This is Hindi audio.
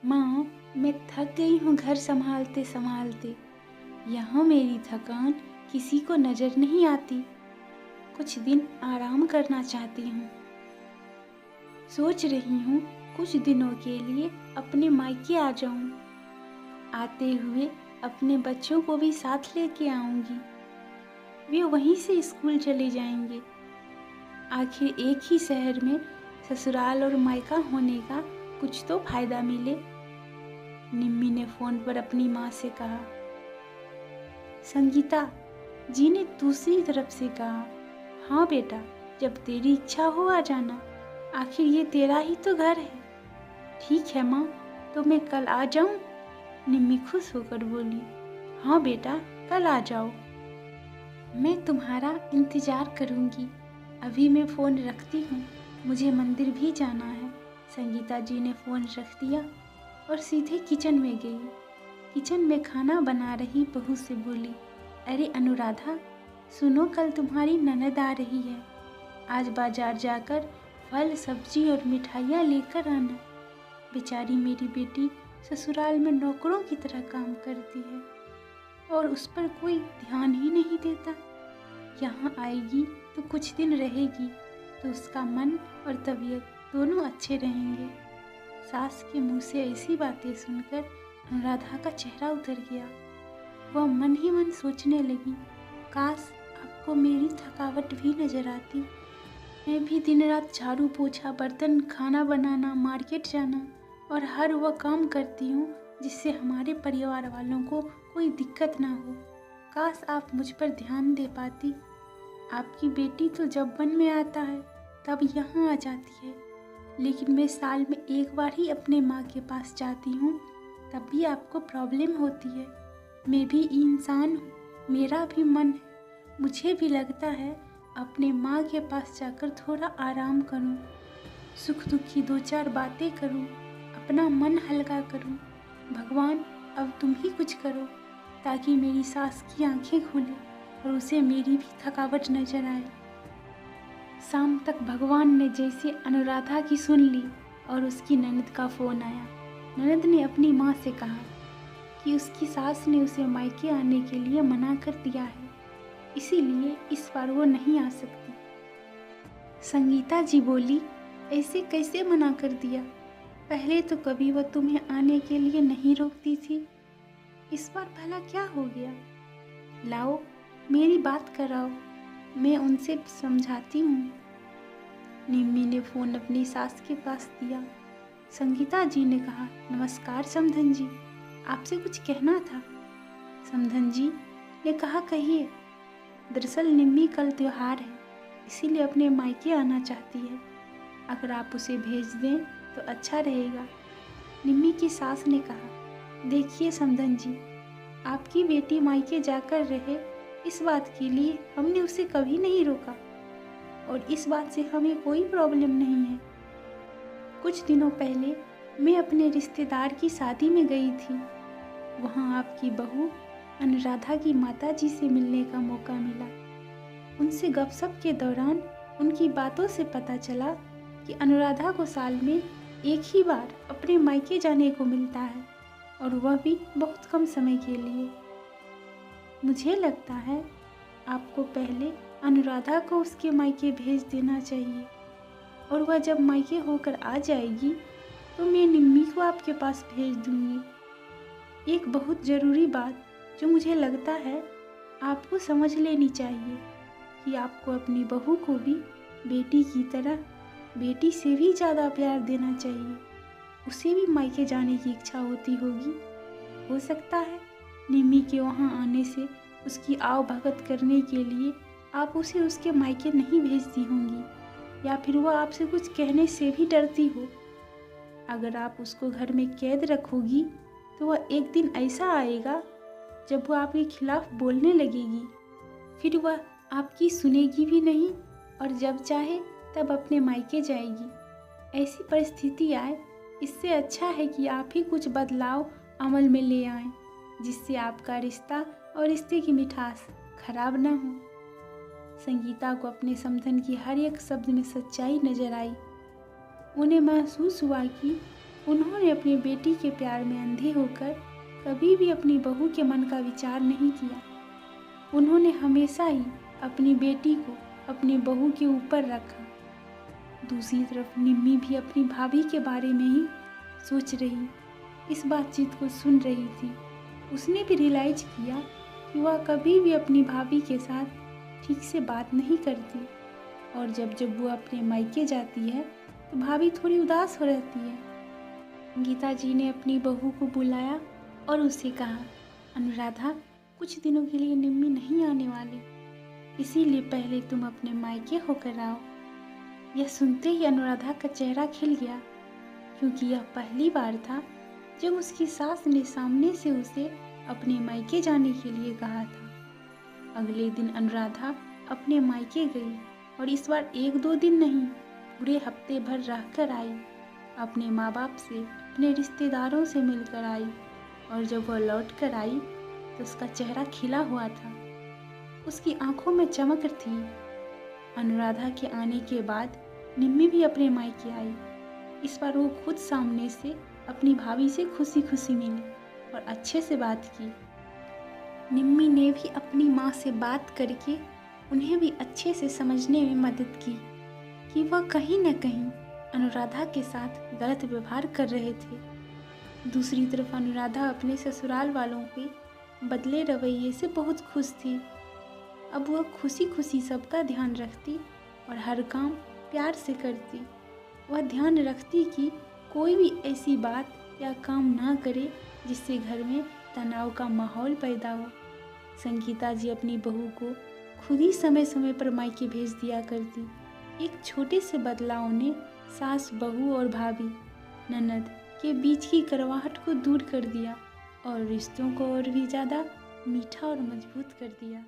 माँ, मैं थक गई हूँ घर संभालते संभालते। यहाँ मेरी थकान किसी को नजर नहीं आती। कुछ दिन आराम करना चाहती हूँ। सोच रही हूँ कुछ दिनों के लिए अपने मायके आ जाऊँ। आते हुए अपने बच्चों को भी साथ लेके आऊँगी। वे वहीं से स्कूल चले जाएंगे। आखिर एक ही शहर में ससुराल और मायका होने का कुछ तो फायदा मिले। निम्मी ने फोन पर अपनी माँ से कहा। संगीता जी ने दूसरी तरफ से कहा, हाँ बेटा, जब तेरी इच्छा हो आ जाना। आखिर ये तेरा ही तो घर है। ठीक है माँ, तो मैं कल आ जाऊँ? निम्मी खुश होकर बोली। हाँ बेटा, कल आ जाओ। मैं तुम्हारा इंतजार करूँगी। अभी मैं फ़ोन रखती हूँ, मुझे मंदिर भी जाना है। संगीता जी ने फ़ोन रख दिया और सीधे किचन में गई। किचन में खाना बना रही बहू से बोली, अरे अनुराधा, सुनो, कल तुम्हारी ननद आ रही है। आज बाजार जाकर फल सब्जी और मिठाइयाँ लेकर आना। बेचारी मेरी बेटी ससुराल में नौकरों की तरह काम करती है और उस पर कोई ध्यान ही नहीं देता। यहाँ आएगी तो कुछ दिन रहेगी तो उसका मन और तबीयत दोनों अच्छे रहेंगे। सास के मुंह से ऐसी बातें सुनकर अनुराधा का चेहरा उतर गया। वह मन ही मन सोचने लगी, काश आपको मेरी थकावट भी नजर आती। मैं भी दिन रात झाड़ू पोछा, बर्तन, खाना बनाना, मार्केट जाना और हर वह काम करती हूँ जिससे हमारे परिवार वालों को कोई दिक्कत ना हो। काश आप मुझ पर ध्यान दे पाती। आपकी बेटी तो जब मन में आता है तब यहाँ आ जाती है, लेकिन मैं साल में एक बार ही अपने माँ के पास जाती हूँ, तब भी आपको प्रॉब्लम होती है। मैं भी इंसान हूँ, मेरा भी मन है। मुझे भी लगता है अपने माँ के पास जाकर थोड़ा आराम करूँ, सुख दुख की दो चार बातें करूँ, अपना मन हल्का करूँ। भगवान, अब तुम ही कुछ करो ताकि मेरी सास की आंखें खुले और उसे मेरी भी थकावट नजर आए। शाम तक भगवान ने जैसे अनुराधा की सुन ली और उसकी ननद का फ़ोन आया। ननद ने अपनी माँ से कहा कि उसकी सास ने उसे मायके आने के लिए मना कर दिया है, इसीलिए इस बार वो नहीं आ सकती। संगीता जी बोली, ऐसे कैसे मना कर दिया? पहले तो कभी वो तुम्हें आने के लिए नहीं रोकती थी, इस बार भला क्या हो गया? लाओ, मेरी बात कराओ, मैं उनसे समझाती हूँ। निम्मी ने फ़ोन अपनी सास के पास दिया। संगीता जी ने कहा, नमस्कार समधन जी, आपसे कुछ कहना था। समधन जी ने कहा, कहिए। दरअसल निम्मी कल त्योहार है, इसीलिए अपने मायके आना चाहती है। अगर आप उसे भेज दें तो अच्छा रहेगा। निम्मी की सास ने कहा, देखिए समधन जी, आपकी बेटी मायके जाकर रहे, इस बात के लिए हमने उसे कभी नहीं रोका और इस बात से हमें कोई प्रॉब्लम नहीं है। कुछ दिनों पहले मैं अपने रिश्तेदार की शादी में गई थी। वहाँ आपकी बहू अनुराधा की माताजी से मिलने का मौका मिला। उनसे गपशप के दौरान उनकी बातों से पता चला कि अनुराधा को साल में एक ही बार अपने मायके जाने को मिलता है और वह भी बहुत कम समय के लिए। मुझे लगता है आपको पहले अनुराधा को उसके मायके भेज देना चाहिए और वह जब मायके होकर आ जाएगी तो मैं निम्मी को आपके पास भेज दूंगी। एक बहुत ज़रूरी बात जो मुझे लगता है आपको समझ लेनी चाहिए कि आपको अपनी बहू को भी बेटी की तरह, बेटी से भी ज़्यादा प्यार देना चाहिए। उसे भी मायके जाने की इच्छा होती होगी। हो सकता है निम्मी के वहाँ आने से उसकी आव भगत करने के लिए आप उसे उसके मायके नहीं भेजती होंगी, या फिर वह आपसे कुछ कहने से भी डरती हो। अगर आप उसको घर में कैद रखोगी तो वह एक दिन ऐसा आएगा जब वह आपके खिलाफ बोलने लगेगी, फिर वह आपकी सुनेगी भी नहीं और जब चाहे तब अपने मायके जाएगी। ऐसी परिस्थिति आए, इससे अच्छा है कि आप ही कुछ बदलाव अमल में ले आएं, जिससे आपका रिश्ता और रिश्ते की मिठास खराब ना हो। संगीता को अपने समधन की हर एक शब्द में सच्चाई नजर आई। उन्हें महसूस हुआ कि उन्होंने अपनी बेटी के प्यार में अंधे होकर कभी भी अपनी बहू के मन का विचार नहीं किया। उन्होंने हमेशा ही अपनी बेटी को अपनी बहू के ऊपर रखा। दूसरी तरफ निम्मी भी अपनी भाभी के बारे में ही सोच रही, इस बातचीत को सुन रही थी। उसने भी रियलाइज किया कि वह कभी भी अपनी भाभी के साथ ठीक से बात नहीं करती, और जब जब वो अपने मायके जाती है तो भाभी थोड़ी उदास हो रहती है। गीता जी ने अपनी बहू को बुलाया और उससे कहा, अनुराधा, कुछ दिनों के लिए निम्मी नहीं आने वाली, इसीलिए पहले तुम अपने मायके होकर आओ। यह सुनते ही अनुराधा का चेहरा खिल गया, क्योंकि यह पहली बार था जब उसकी सास ने सामने से उसे अपने मायके जाने के लिए कहा था। अगले दिन अनुराधा अपने मायके गई और इस बार 1-2 दिन नहीं, पूरे हफ्ते भर रहकर आई। अपने माँ बाप से, अपने रिश्तेदारों से मिलकर आई, और जब वह लौट कर आई तो उसका चेहरा खिला हुआ था, उसकी आंखों में चमक थी। अनुराधा के आने के बाद निम्मी भी अपने मायके आई। इस बार वो खुद सामने से अपनी भाभी से खुशी खुशी मिली और अच्छे से बात की। निम्मी ने भी अपनी माँ से बात करके उन्हें भी अच्छे से समझने में मदद की कि वह कहीं न कहीं अनुराधा के साथ गलत व्यवहार कर रहे थे। दूसरी तरफ अनुराधा अपने ससुराल वालों के बदले रवैये से बहुत खुश थी। अब वह खुशी खुशी सबका ध्यान रखती और हर काम प्यार से करती। वह ध्यान रखती कि कोई भी ऐसी बात या काम ना करे जिससे घर में तनाव का माहौल पैदा हो। संगीता जी अपनी बहू को खुद ही समय समय पर मायके भेज दिया करती। एक छोटे से बदलाव ने सास, बहू और भाभी, ननद के बीच की कड़वाहट को दूर कर दिया और रिश्तों को और भी ज़्यादा मीठा और मजबूत कर दिया।